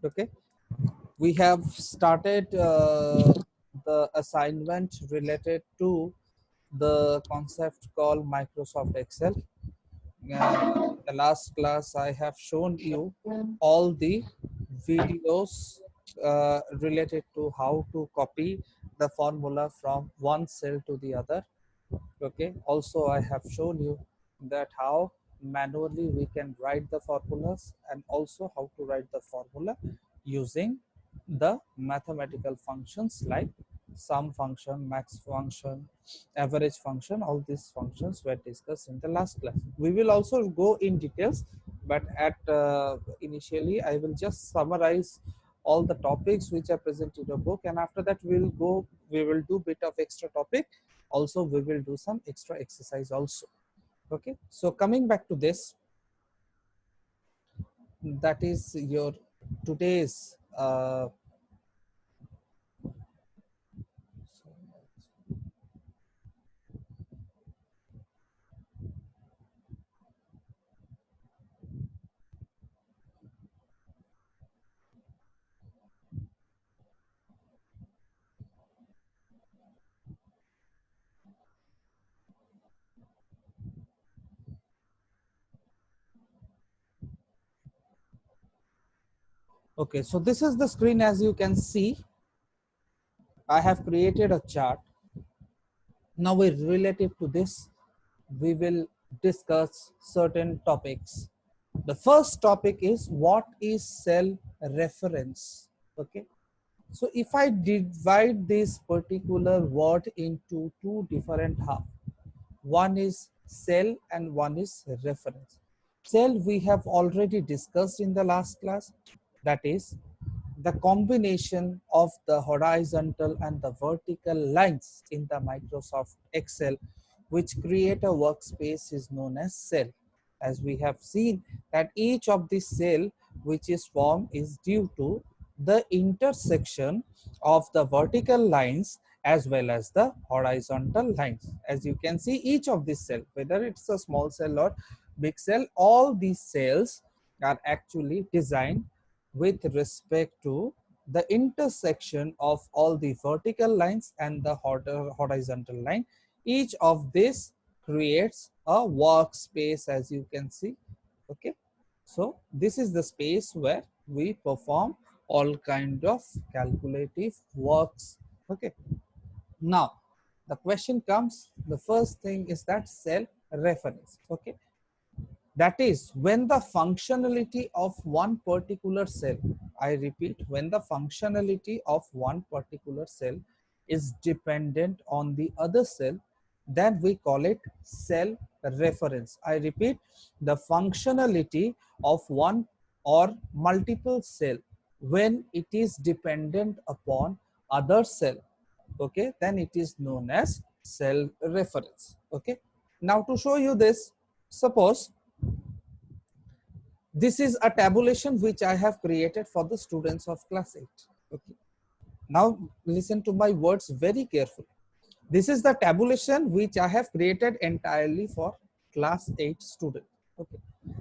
Okay, we have started the assignment related to the concept called Microsoft Excel. The last class I have shown you all the videos related to how to copy the formula from one cell to the other. Okay, also I have shown you that how manually we can write the formulas and also how to write the formula using the mathematical functions like sum function, max function, average function. All these functions were discussed in the last class. We will also go in details, but at initially I will just summarize all the topics which are present in the book, and after that we will do bit of extra topic. Also we will do some extra exercise also. Okay, so coming back to this, that is your today's okay, so this is the screen. As you can see, I have created a chart. Now we relative to this, we will discuss certain topics. The first topic is what is cell reference. Okay, so if I divide this particular word into two different halves, one is cell and one is reference. Cell we have already discussed in the last class, that is the combination of the horizontal and the vertical lines in the Microsoft Excel which create a workspace is known as cell. As we have seen that each of the cell which is formed is due to the intersection of the vertical lines as well as the horizontal lines. As you can see, each of these cell, whether it's a small cell or big cell, all these cells are actually designed with respect to the intersection of all the vertical lines and the horizontal line. Each of this creates a workspace, as you can see. Okay, so this is the space where we perform all kind of calculative works. Okay, now the question comes, the first thing is that cell reference. Okay, that is when the functionality of one particular cell, I repeat, when the functionality of one particular cell is dependent on the other cell, then we call it cell reference. I repeat, the functionality of one or multiple cell when it is dependent upon other cell, okay, then it is known as cell reference. Okay, now to show you this, suppose this is a tabulation which I have created for the students of class 8. Okay. Now listen to my words very carefully. This is the tabulation which I have created entirely for class 8 student. Okay.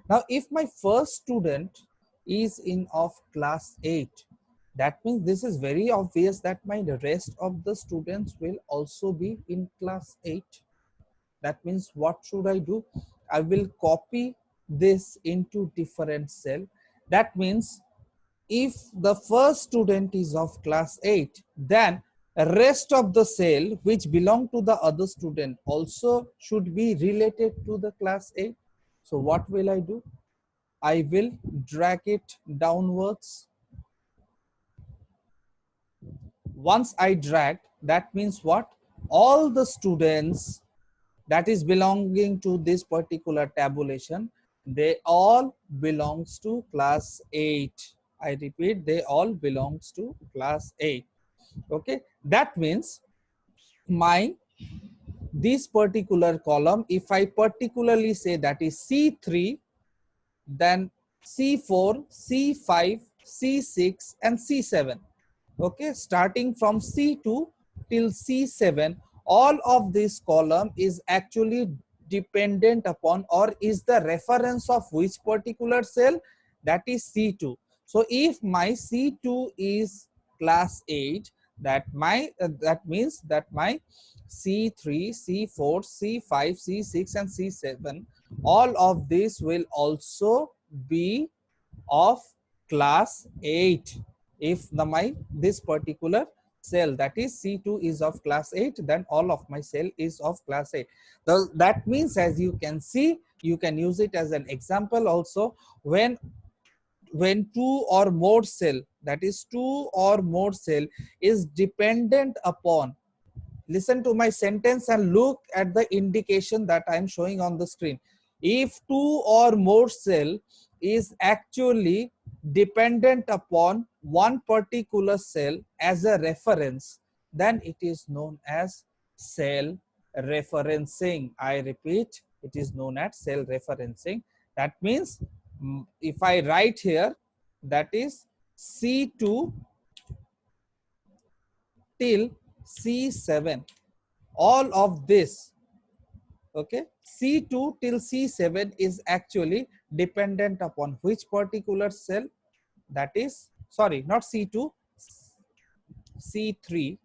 Now if my first student is in of class 8, that means this is very obvious that my rest of the students will also be in class 8. That means what should I do? I will copy this into different cell. That means if the first student is of class 8, then rest of the cell which belong to the other student also should be related to the class 8. So what will I do? I will drag it downwards. Once I drag, that means what? All the students that is belonging to this particular tabulation, they all belongs to class 8. I repeat, they all belongs to class 8. Okay, that means my this particular column, if I particularly say that is C3, then C4, C5, C6 and C7. Okay, starting from C2 till C7, all of this column is actually dependent upon or is the reference of which particular cell, that is C2. So if my C2 is class 8, that means that my C3, C4, C5, C6 and C7, all of this will also be of class 8. If my this particular cell, that is C2, is of class 8, then all of my cell is of class 8. That means, as you can see, you can use it as an example also. When two or more cell, that is two or more cell, is dependent upon, listen to my sentence and look at the indication that I am showing on the screen. If two or more cell is actually dependent upon one particular cell as a reference, then it is known as cell referencing. I repeat, it is known as cell referencing. That means if I write here, that is C2 till C7, all of this, okay, C2 till C7 is actually dependent upon which particular cell, that is, sorry, not C2, C3.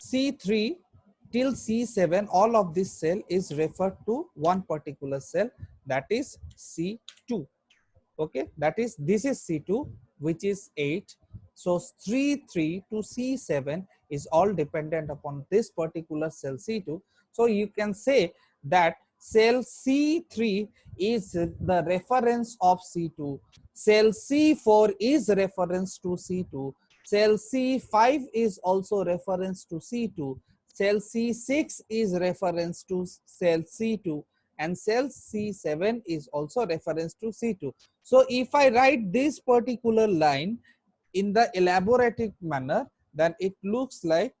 C3 till C7, all of this cell is referred to one particular cell, that is C2. Okay, that is, this is C2, which is 8. So C3 to C7 is all dependent upon this particular cell C2. So you can say that cell C3 is the reference of C2, cell C4 is reference to C2, cell C5 is also reference to C2, cell C6 is reference to cell C2, and cell C7 is also reference to C2. So if I write this particular line in the elaborative manner, then it looks like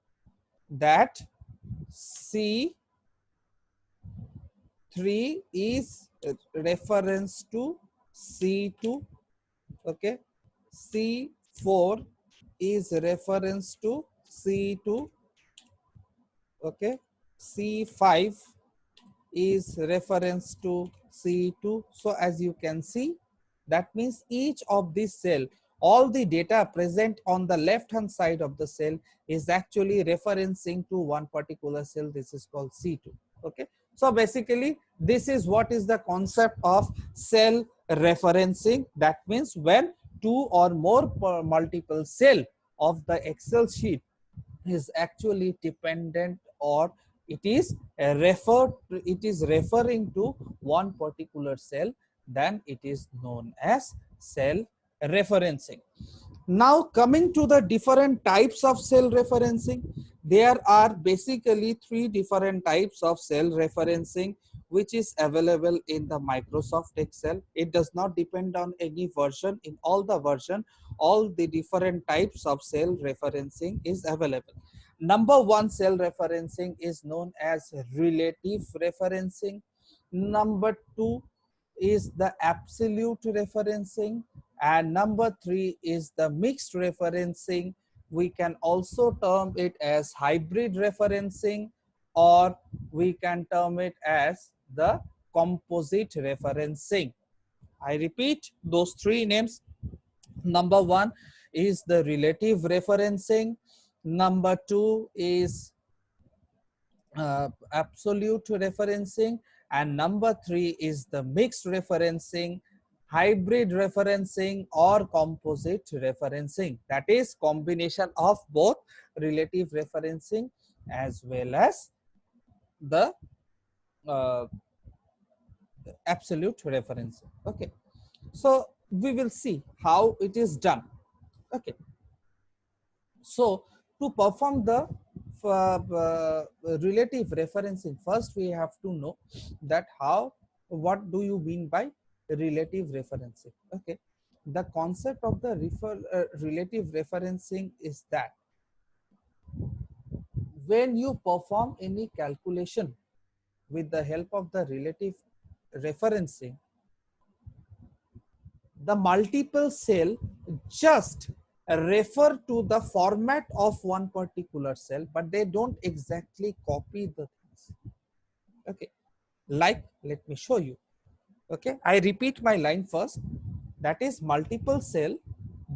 that C3 is reference to C2, okay, C4 is reference to C2, okay, C5 is reference to C2. So as you can see, that means each of this cell, all the data present on the left hand side of the cell is actually referencing to one particular cell. This is called C2. Okay, so basically this is what is the concept of cell referencing. That means when two or more multiple cell of the Excel sheet is actually dependent, or it is referring to one particular cell, then it is known as cell referencing. Now coming to the different types of cell referencing, there are basically three different types of cell referencing which is available in the Microsoft Excel. It does not depend on any version. In all the version, all the different types of cell referencing is available. Number one cell referencing is known as relative referencing. Number two is the absolute referencing, and number three is the mixed referencing. We can also term it as hybrid referencing, or we can term it as the composite referencing. I repeat those three names. Number one is the relative referencing. Number two is absolute referencing, and number three is the mixed referencing, hybrid referencing, or composite referencing. That is combination of both relative referencing as well as the uh, absolute referencing. Okay, so we will see how it is done. Okay, so to perform the relative referencing, first we have to know that what do you mean by relative referencing. Okay, the concept of the relative referencing is that when you perform any calculation with the help of the relative referencing, the multiple cell just refer to the format of one particular cell, but they don't exactly copy the things. Okay, like, let me show you. Okay, I repeat my line first. That is multiple cell,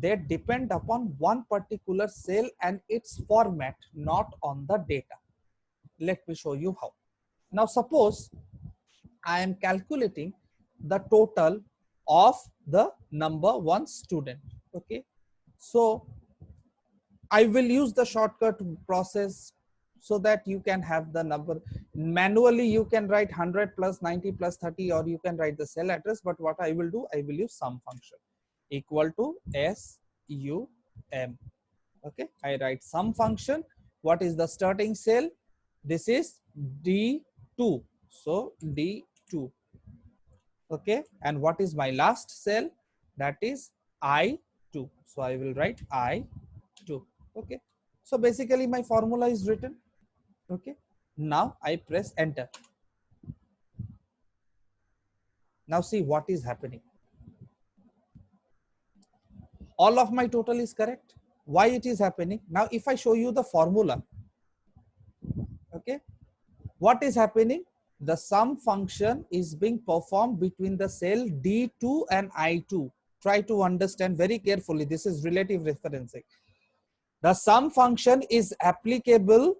they depend upon one particular cell and its format, not on the data. Let me show you how. Now suppose I am calculating the total of the number one student. Okay, so I will use the shortcut process so that you can have the number. Manually, you can write 100 plus 90 plus 30, or you can write the cell address. But what I will do, I will use sum function equal to SUM. Okay, I write sum function. What is the starting cell? This is D2. So D2. Okay, and what is my last cell? That is I2. So I will write I2. Okay, so basically my formula is written. Okay, now I press enter. Now see what is happening. All of my total is correct. Why it is happening? Now if I show you the formula, okay, what is happening? The sum function is being performed between the cell D2 and I2. Try to understand very carefully. This is relative referencing. The sum function is applicable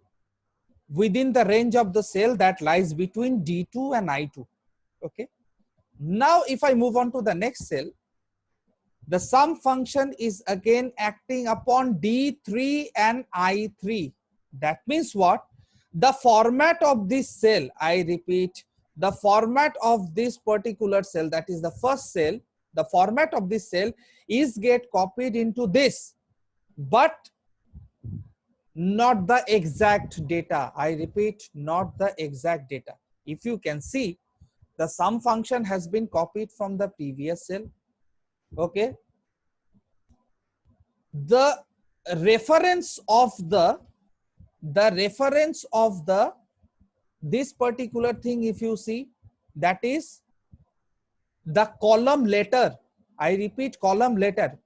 within the range of the cell that lies between D2 and I2. Okay. Now, if I move on to the next cell, the sum function is again acting upon D3 and I3. That means what? The format of this cell, I repeat, the format of this particular cell, that is the first cell, the format of this cell is get copied into this, but not the exact data. I repeat, not the exact data. If you can see, the sum function has been copied from the previous cell. Okay, the reference of the this particular thing, if you see, that is the column letter. I repeat, column letter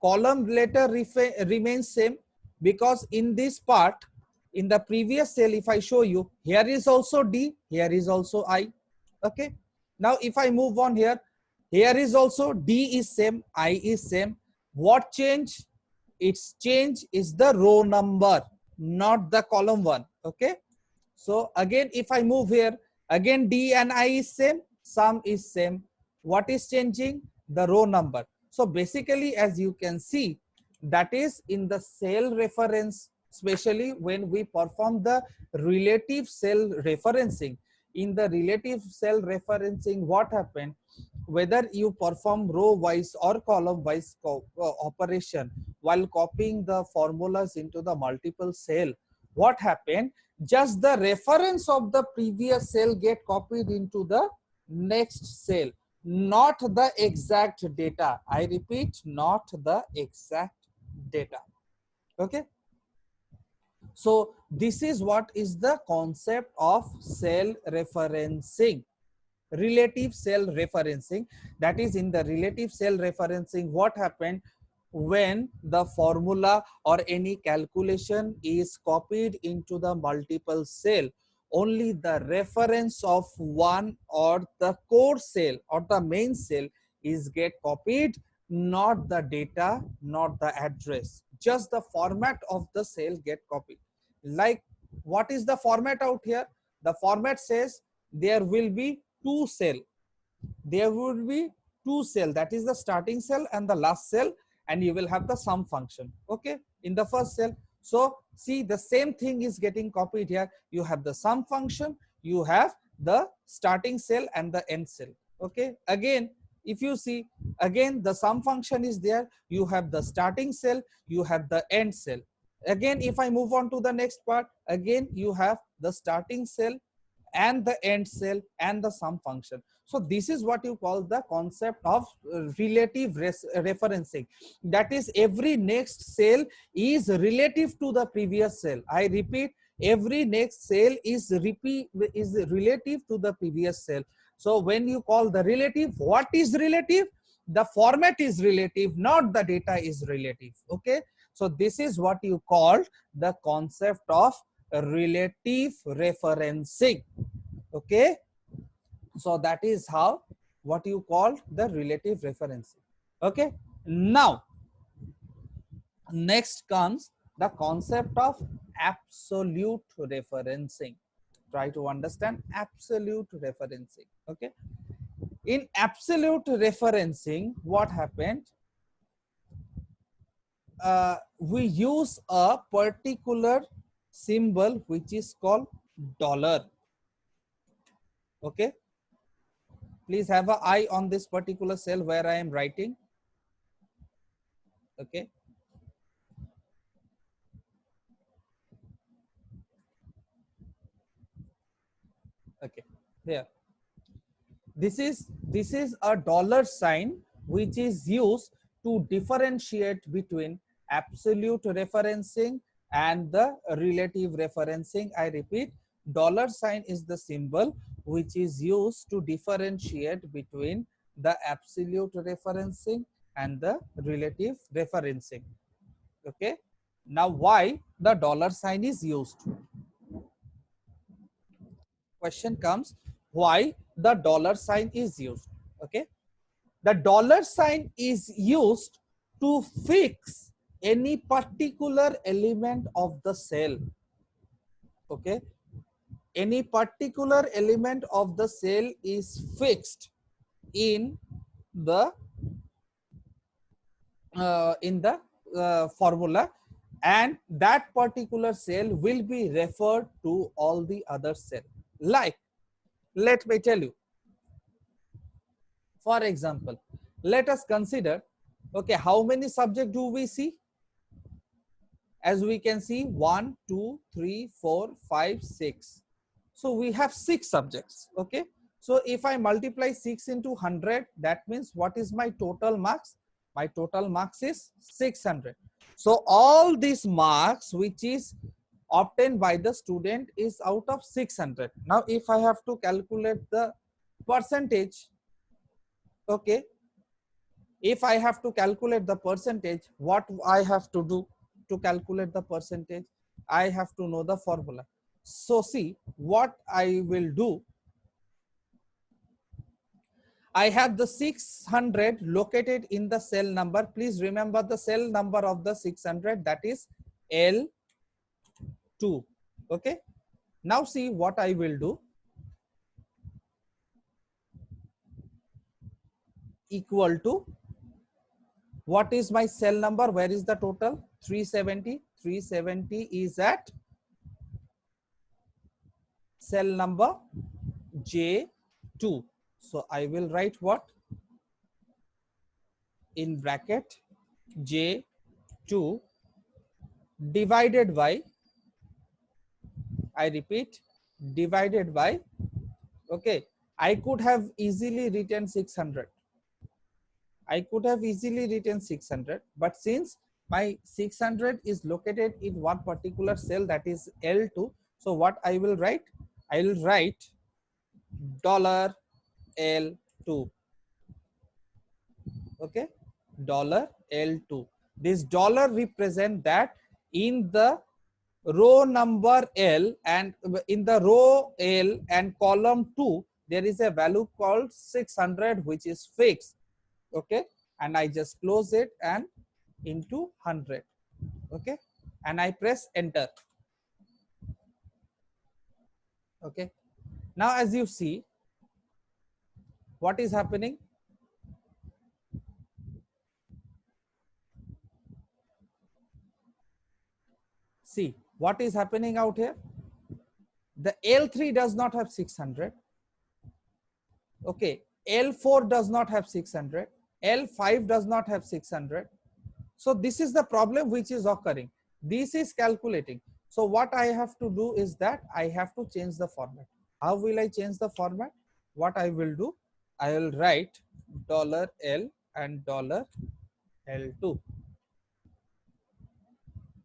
remains same, because in this part, in the previous cell, if I show you, here is also D, here is also I. Okay, now if I move on here, here is also D is same, I is same. What change? Its change is the row number, not the column one. Okay, so again if I move here, again D and I is same, sum is same. What is changing? The row number. So basically, as you can see, that is in the cell reference, especially when we perform the relative cell referencing. In the relative cell referencing, what happened? Whether you perform row wise or column wise operation while copying the formulas into the multiple cell, what happened? Just the reference of the previous cell get copied into the next cell, not the exact data. I repeat, not the exact data. Okay, so this is what is the concept of cell referencing, relative cell referencing. That is, in the relative cell referencing, what happened? When the formula or any calculation is copied into the multiple cell, only the reference of one or the core cell or the main cell is get copied, not the data, not the address, just the format of the cell get copied. Like, what is the format out here? The format says there will be two cell, there would be two cell, that is the starting cell and the last cell, and you will have the sum function, okay, in the first cell. So see, the same thing is getting copied here. You have the sum function, you have the starting cell and the end cell. Okay, again if you see, again the sum function is there, you have the starting cell, you have the end cell. Again if I move on to the next part, again you have the starting cell and the end cell and the sum function. So this is what you call the concept of relative referencing. That is, every next cell is relative to the previous cell. I repeat, every next cell is relative to the previous cell. So when you call the relative, what is relative? The format is relative, not the data is relative. Okay, so this is what you call the concept of relative referencing. Okay, so that is how what you called the relative referencing. Okay, now next comes the concept of absolute referencing. Try to understand absolute referencing. Okay, in absolute referencing, what happened? We use a particular symbol which is called dollar. Okay, please have an eye on this particular cell where I am writing. Okay, okay, here this is a dollar sign which is used to differentiate between absolute referencing and the relative referencing. I repeat, dollar sign is the symbol which is used to differentiate between the absolute referencing and the relative referencing. Okay, now why the dollar sign is used? Question comes, why the dollar sign is used? Okay, the dollar sign is used to fix any particular element of the cell. Okay, any particular element of the cell is fixed in the formula, and that particular cell will be referred to all the other cells. Like, let me tell you, for example, let us consider, okay, how many subjects do we see? As we can see, 1, 2, 3, 4, 5, 6. So we have 6 subjects. Okay, so if I multiply 6 into 100, that means what is my total marks? My total marks is 600. So all these marks which is obtained by the student is out of 600. Now if I have to calculate the percentage, okay, if I have to calculate the percentage, what I have to do to calculate the percentage? I have to know the formula. So see what I will do. I have the 600 located in the cell number. Please remember the cell number of the 600, that is L2. Okay, now see what I will do. Equal to, what is my cell number? Where is the total? 370. 370 is at cell number J2. So I will write what? In bracket J2 divided by, I repeat, divided by, okay, I could have easily written 600. I could have easily written 600, but since my 600 is located in one particular cell, that is L2, so what I will write? I will write $L2. Okay, $L2. This dollar represent that in the row number L and in the row L and column 2, there is a value called 600 which is fixed. Okay, and I just close it and into 100. Okay, and I press enter. Okay, now as you see, what is happening? See what is happening out here. The L3 does not have 600. Okay, L4 does not have 600. L5 does not have 600. So this is the problem which is occurring. This is calculating. So what I have to do is that I have to change the format. How will I change the format? What I will do, I will write $L and $L2.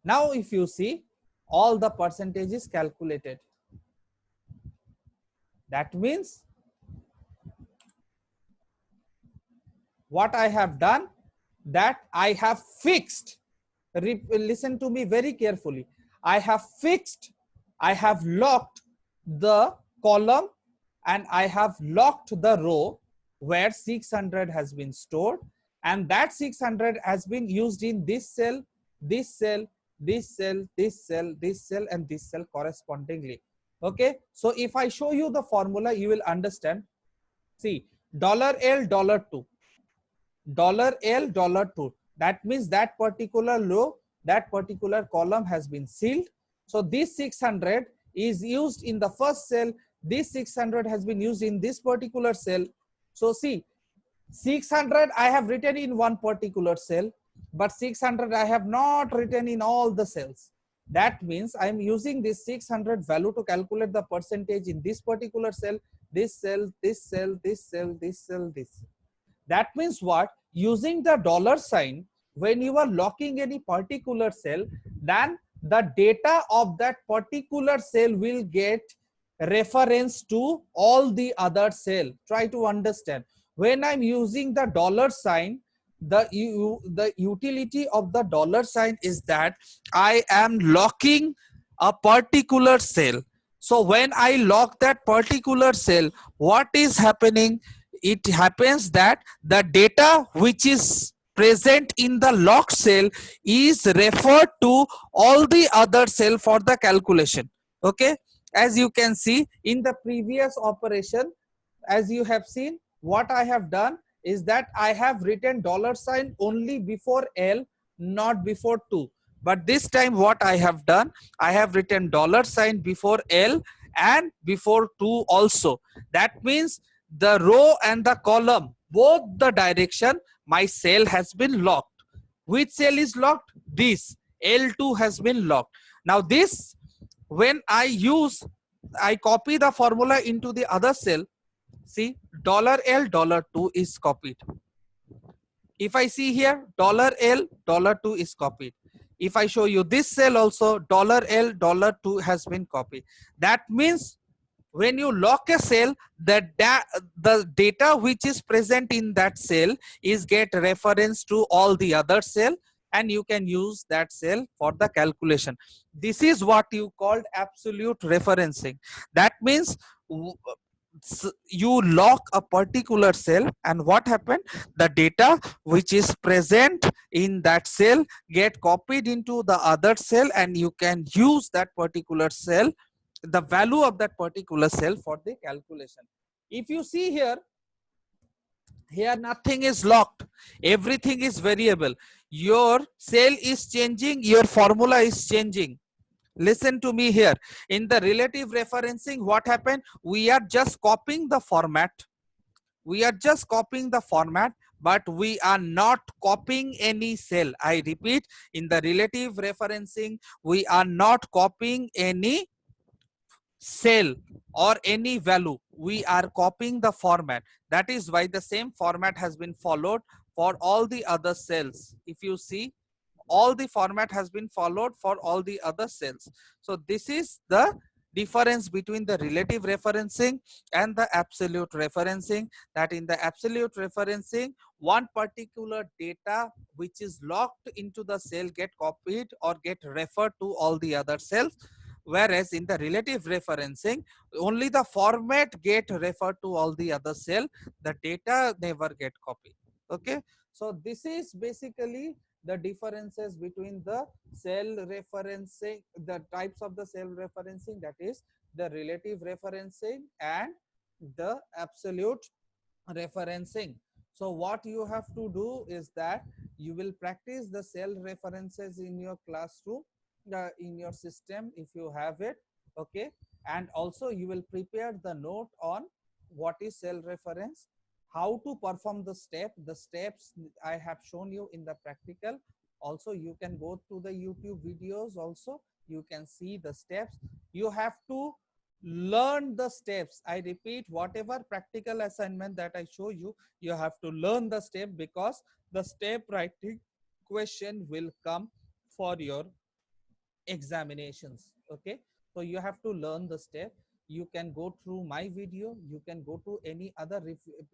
Now if you see, all the percentage is calculated. That means what I have done, that I have fixed, listen to me very carefully, I have fixed, I have locked the column and I have locked the row where 600 has been stored, and that 600 has been used in this cell, this cell, this cell, this cell, this cell, and this cell correspondingly. Okay, so if I show you the formula, you will understand. See, $L, $2, $L, $2. That means that particular row, that particular column has been sealed. So this 600 is used in the first cell. This 600 has been used in this particular cell. So see, 600 I have written in one particular cell, but 600 I have not written in all the cells. That means I am using this 600 value to calculate the percentage in this particular cell, this cell, this cell, this cell, this cell, this cell. That means what? Using the dollar sign, when you are locking any particular cell, then the data of that particular cell will get reference to all the other cell. Try to understand. When I'm using the dollar sign, the utility of the dollar sign is that I am locking a particular cell. So when I lock that particular cell, what is happening? It happens that the data which is present in the locked cell is referred to all the other cell for the calculation. Okay, as you can see in the previous operation, as you have seen, what I have done is that I have written dollar sign only before L, not before 2. But this time what I have done, I have written dollar sign before L and before 2 also. That means the row and the column, both the direction, my cell has been locked. Which cell is locked? This L2 has been locked. Now this, when I copy the formula into the other cell. See, $L, $2 is copied. If I see here, $L, $2 is copied. If I show you this cell also, $L, $2 has been copied. That means when you lock a cell, the data which is present in that cell is get reference to all the other cell, and you can use that cell for the calculation. This is what you called absolute referencing. That means you lock a particular cell, and what happened, the data which is present in that cell get copied into the other cell, and you can use that particular cell, the value of that particular cell for the calculation. If you see here, nothing is locked, everything is variable. Your cell is changing, your formula is changing. Listen to me here. In the relative referencing, what happened? We are just copying the format. We are just copying the format, but we are not copying any cell. I repeat, in the relative referencing, we are not copying any cell or any value. We are copying the format. That is why the same format has been followed for all the other cells. If you see, all the format has been followed for all the other cells. So this is the difference between the relative referencing and the absolute referencing. That in the absolute referencing, one particular data which is locked into the cell get copied or get referred to all the other cells, whereas in the relative referencing, only the format get referred to all the other cell, the data never get copied. Okay, so this is basically the differences between the cell referencing, the types of the cell referencing, that is the relative referencing and the absolute referencing. So what you have to do is that you will practice the cell references in your classroom, in your system if you have it. Okay, and also you will prepare the note on what is cell reference, how to perform the steps I have shown you in the practical. Also you can go to the YouTube videos, also you can see the steps. You have to learn the steps. I repeat, whatever practical assignment that I show you, you have to learn the step, because the step writing question will come for your examinations. Okay, so you have to learn the step. You can go through my video, you can go to any other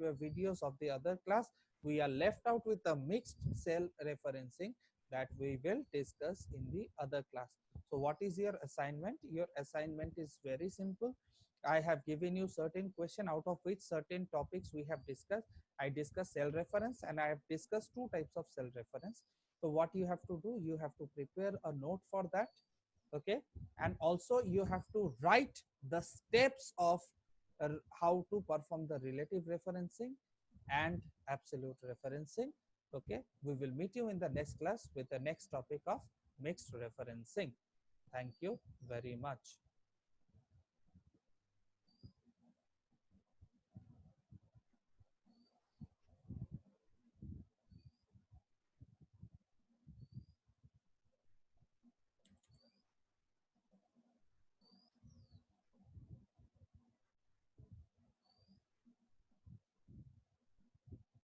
videos of the other class. We are left out with a mixed cell referencing that we will discuss in the other class. So what is your assignment? Your assignment is very simple. I have given you certain question out of which certain topics we have discussed. I discussed cell reference and I have discussed two types of cell reference. So what you have to do, you have to prepare a note for that. Okay. And also you have to write the steps of how to perform the relative referencing and absolute referencing. Okay. We will meet you in the next class with the next topic of mixed referencing. Thank you very much.